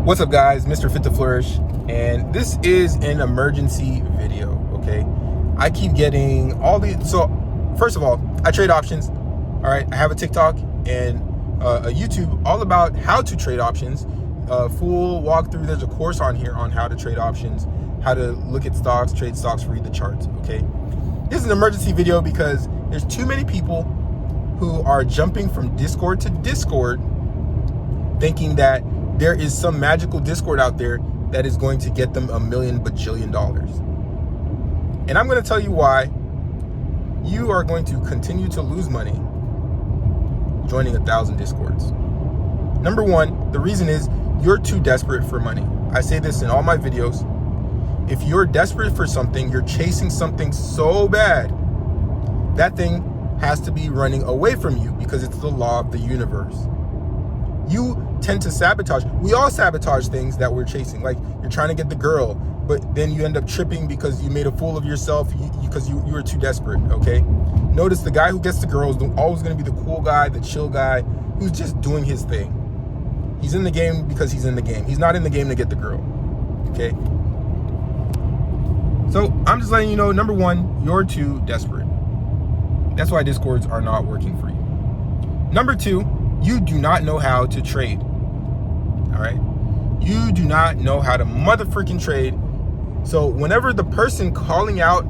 What's up, guys? Mr. Fit to Flourish, and this is an emergency video. Okay, I keep getting all these. So first of all, I trade options. All right, I have a TikTok and a YouTube all about how to trade options. Full walkthrough. There's a course on here on how to trade options, how to look at stocks, trade stocks, read the charts. Okay, this is an emergency video because there's too many people who are jumping from Discord to Discord, thinking that there is some magical Discord out there that is going to get them $1 million bajillion. And I'm going to tell you why you are going to continue to lose money joining 1,000 Discords. Number one, the reason is you're too desperate for money. I say this in all my videos. If you're desperate for something, you're chasing something so bad, that thing has to be running away from you because it's the law of the universe. You tend to sabotage. We all sabotage things that we're chasing. Like you're trying to get the girl, but then you end up tripping because you made a fool of yourself because you were too desperate, okay? Notice the guy who gets the girl is always going to be the cool guy, the chill guy, who's just doing his thing. He's in the game because he's in the game. He's not in the game to get the girl, okay? So I'm just letting you know, number one, you're too desperate. That's why Discords are not working for you. Number two, you do not know how to trade. All right? You do not know how to motherfucking trade. So whenever the person calling out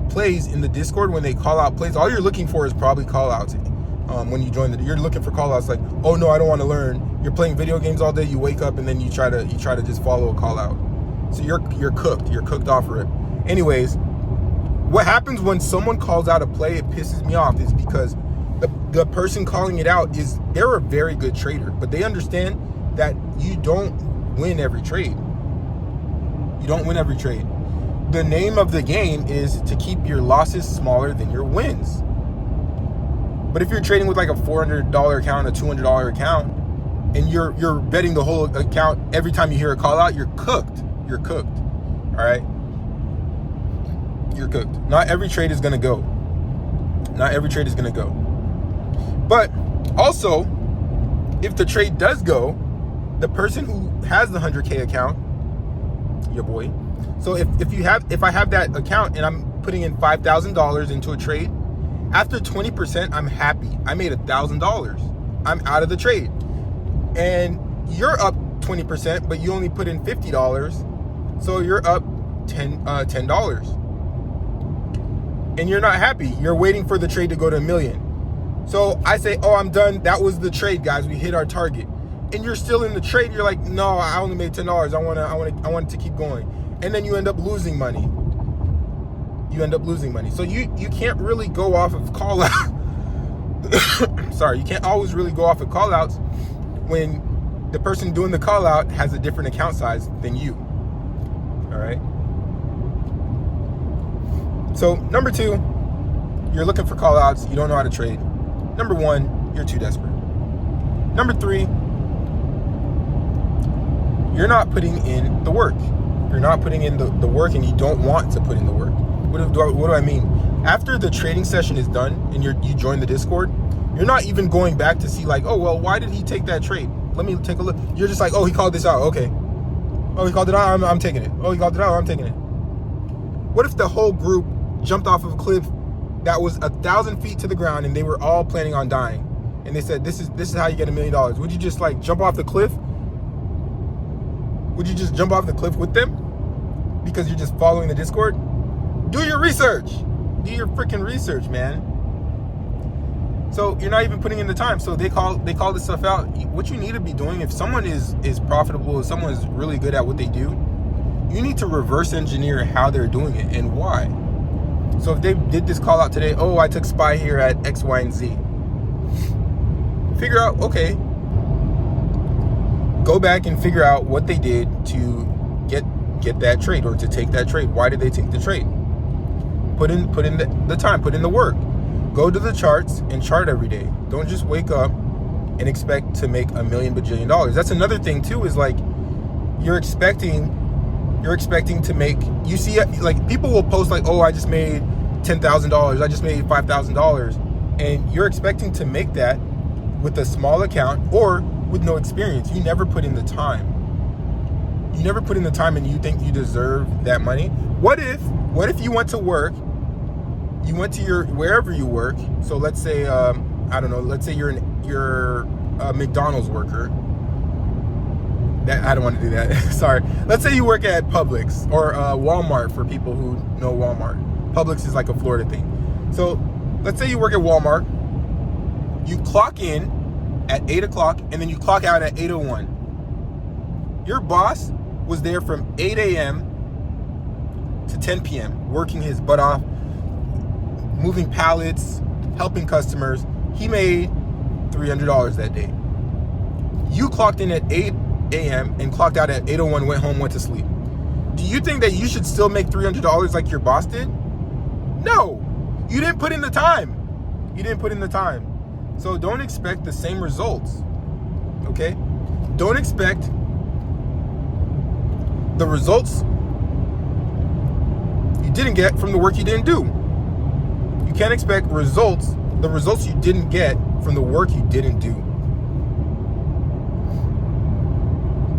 plays in the Discord, when they call out plays, all you're looking for is probably call outs. When you join you're looking for call outs like, oh no, I don't want to learn. You're playing video games all day, you wake up and then you try to just follow a call out. So you're cooked. You're cooked off for it. Anyways, what happens when someone calls out a play, it pisses me off, is because the person calling it out they're a very good trader, but they understand that you don't win every trade. You don't win every trade. The name of the game is to keep your losses smaller than your wins. But if you're trading with like a $400 account, a $200 account, and you're betting the whole account every time you hear a call out, you're cooked. You're cooked. All right? You're cooked. Not every trade is going to go. Not every trade is going to go. But also, if the trade does go, the person who has the 100K account, your boy. So if I have that account and I'm putting in $5,000 into a trade, after 20%, I'm happy. I made $1,000. I'm out of the trade. And you're up 20%, but you only put in $50. So you're up $10. And you're not happy. You're waiting for the trade to go to $1 million. So I say, oh, I'm done. That was the trade, guys. We hit our target. And you're still in the trade. You're like, no, I only made $10. I want it to keep going. And then you end up losing money. So you can't really go off of call out. Sorry, you can't always really go off of call outs when the person doing the call out has a different account size than you. All right. So number two, you're looking for call outs. You don't know how to trade. Number one, you're too desperate. Number three, you're not putting in the work. You're not putting in the work, and you don't want to put in the work. What do I mean? After the trading session is done and you join the Discord, you're not even going back to see like, oh, well, why did he take that trade? Let me take a look. You're just like, oh, he called this out. Okay. Oh, he called it out. I'm taking it. Oh, he called it out. I'm taking it. What if the whole group jumped off of a cliff that was 1,000 feet to the ground and they were all planning on dying, and they said, this is how you get $1 million? Would you just like jump off the cliff? Would you just jump off the cliff with them because you're just following the Discord? Do your research. Do your freaking research, man. So you're not even putting in the time. So they call this stuff out. What you need to be doing, if someone is profitable, if someone is really good at what they do, you need to reverse engineer how they're doing it and why. So if they did this call out today, oh, I took SPY here at X, Y, and Z. Figure out, okay, go back and figure out what they did to get that trade or to take that trade. Why did they take the trade? Put in the time, put in the work. Go to the charts and chart every day. Don't just wake up and expect to make $1 million bajillion. That's another thing too, is like you're expecting to make, you see, like people will post like, oh, I just made $10,000, I just made $5,000, and you're expecting to make that with a small account or with no experience. You never put in the time. You never put in the time and you think you deserve that money. What if you went to work, you went to your, wherever you work. So let's say, I don't know, let's say you're a McDonald's worker. I don't want to do that. Sorry. Let's say you work at Publix or Walmart, for people who know Walmart. Publix is like a Florida thing. So let's say you work at Walmart. You clock in at 8 o'clock and then you clock out at 8:01. Your boss was there from 8 a.m. to 10 p.m. working his butt off, moving pallets, helping customers. He made $300 that day. You clocked in at 8 a.m. and clocked out at 8:01, went home, went to sleep. Do you think that you should still make $300 like your boss did? No. You didn't put in the time. You didn't put in the time. So don't expect the same results. Okay? Don't expect the results you didn't get from the work you didn't do. You can't expect the results you didn't get from the work you didn't do.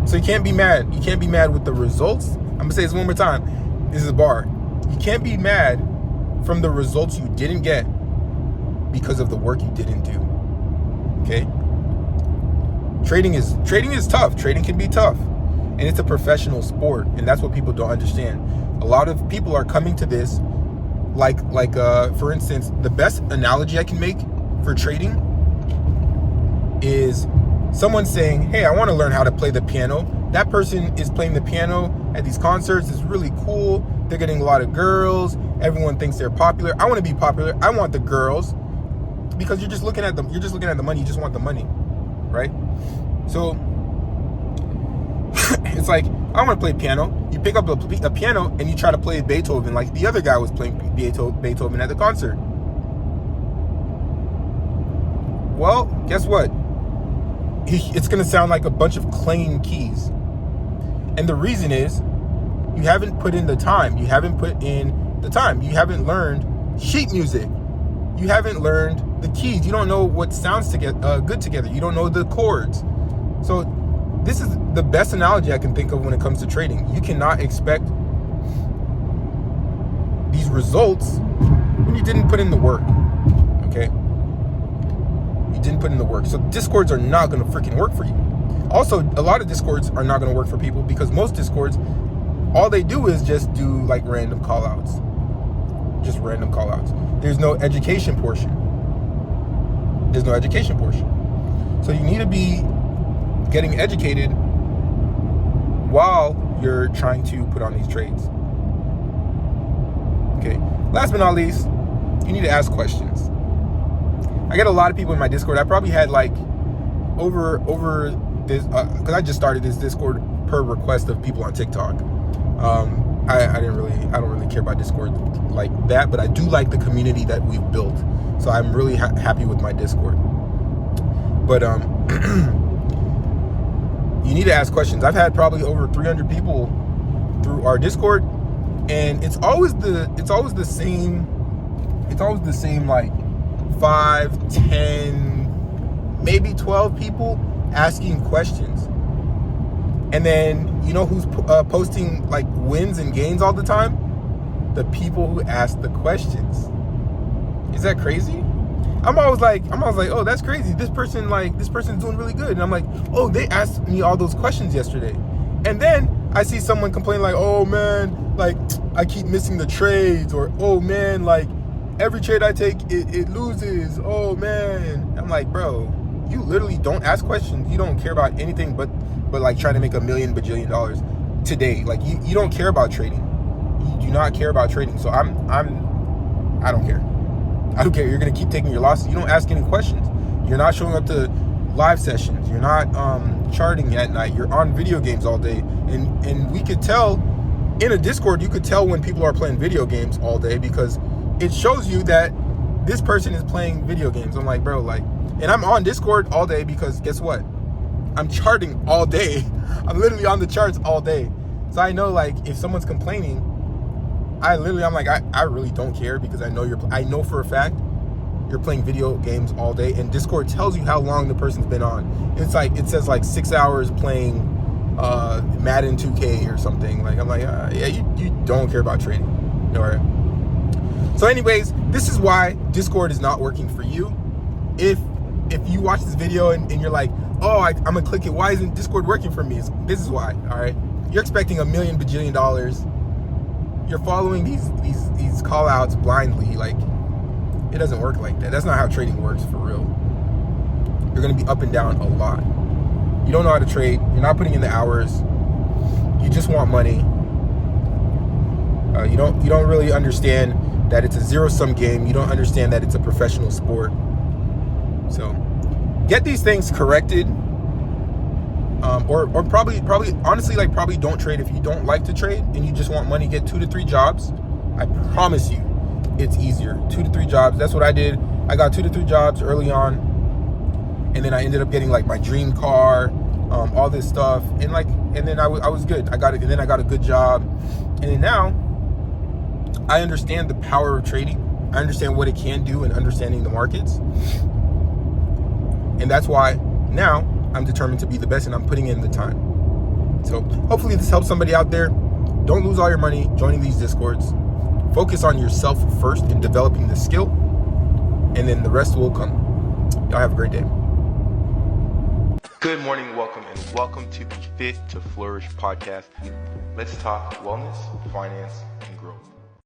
So you can't be mad. You can't be mad with the results. I'm gonna say this one more time. This is a bar. You can't be mad from the results you didn't get because of the work you didn't do. Okay? Trading is tough. Trading can be tough. And it's a professional sport, and that's what people don't understand. A lot of people are coming to this like for instance, the best analogy I can make for trading is someone saying, hey, I want to learn how to play the piano. That person is playing the piano at these concerts. It's really cool. They're getting a lot of girls. Everyone thinks they're popular. I want to be popular. I want the girls. Because you're just looking at them. You're just looking at the money. You just want the money, right? So it's like, I want to play piano. You pick up a piano and you try to play Beethoven like the other guy was playing Beethoven at the concert. Well, guess what? It's going to sound like a bunch of clanging keys. And the reason is you haven't put in the time. You haven't put in the time. You haven't learned sheet music. You haven't learned the keys. You don't know what sounds good together. You don't know the chords. So this is the best analogy I can think of when it comes to trading. You cannot expect these results when you didn't put in the work. Okay? You didn't put in the work. So Discords are not going to freaking work for you. Also, a lot of Discords are not going to work for people because most Discords, all they do is just do like random call outs. Just random call outs. There's no education portion. There's no education portion. So you need to be getting educated while you're trying to put on these trades. Okay. Last but not least, you need to ask questions. I get a lot of people in my Discord. I probably had like over this, because I just started this Discord per request of people on TikTok. I don't really care about Discord like that, but I do like the community that we've built. So I'm really happy with my Discord. But you need to ask questions. I've had probably over 300 people through our Discord, and it's always the same like 5, 10, maybe 12 people asking questions. And then you know who's posting like wins and gains all the time? The people who ask the questions. Is that crazy? I'm always like, oh, that's crazy. This person's doing really good. And I'm like, oh, they asked me all those questions yesterday. And then I see someone complain like, oh man, like I keep missing the trades, or oh man, like every trade I take it loses. Oh man. I'm like, bro, you literally don't ask questions. You don't care about anything but like trying to make $1 million bajillion today. Like you don't care about trading. You do not care about trading. So I don't care. I don't care. You're gonna keep taking your losses. You don't ask any questions. You're not showing up to live sessions. You're not charting at night. You're on video games all day. And we could tell in a Discord, you could tell when people are playing video games all day because it shows you that this person is playing video games. I'm like, bro, like, and I'm on Discord all day because guess what? I'm charting all day. I'm literally on the charts all day. So I know like if someone's complaining, I'm like, I really don't care because I know for a fact you're playing video games all day, and Discord tells you how long the person's been on. It's like, it says like 6 hours playing Madden 2K or something. Like, I'm like, yeah, you don't care about trading. All right. So anyways, this is why Discord is not working for you. If you watch this video and you're like, oh, I'm gonna click it, why isn't Discord working for me? This is why. All right. You're expecting $1 million bajillion. You're following these call outs blindly. Like, it doesn't work like that. That's not how trading works for real. You're gonna be up and down a lot. You don't know how to trade. You're not putting in the hours. You just want money. You don't really understand that it's a zero-sum game. You don't understand that it's a professional sport. So get these things corrected. Or probably honestly, like, probably don't trade if you don't like to trade and you just want money. Get 2 to 3 jobs. I promise you, it's easier. 2 to 3 jobs. That's what I did. I got 2 to 3 jobs early on, and then I ended up getting like my dream car, all this stuff, and then I was good. I got it, and then I got a good job, and then now I understand the power of trading. I understand what it can do and understanding the markets, and that's why now I'm determined to be the best, and I'm putting in the time. So hopefully this helps somebody out there. Don't lose all your money joining these Discords. Focus on yourself first in developing the skill, and then the rest will come. Y'all have a great day. Good morning, welcome to the Fit to Flourish podcast. Let's talk wellness, finance, and